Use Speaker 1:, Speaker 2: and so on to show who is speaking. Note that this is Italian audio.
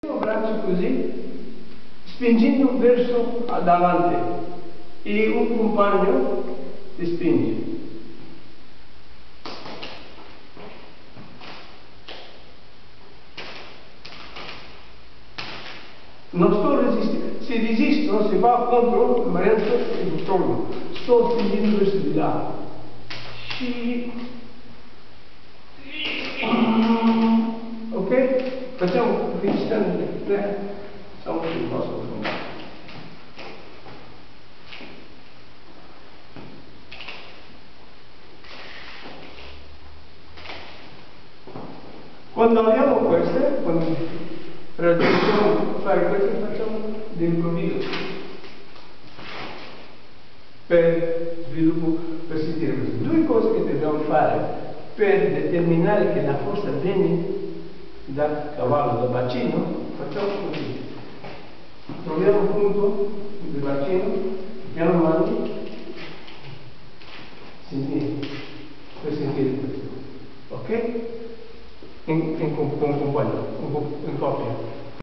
Speaker 1: Il braccio così, spingendo verso davanti e un compagno ti spinge. Non sto resistendo, se resisto, se va contro il maestro e controllo, sto spingendo verso di là. Ok? Facciamo resistente, facciamo sul nostro fondo. Quando abbiamo queste, quando riusciamo a fare queste, facciamo d'improvviso per sviluppo, per sentire queste due cose che dobbiamo fare per determinare che la forza viene dal cavallo, dal bacino. Facciamo così, troviamo un punto del bacino, piano mani, sentire, per sentire questo, ok? In compagno, in coppia.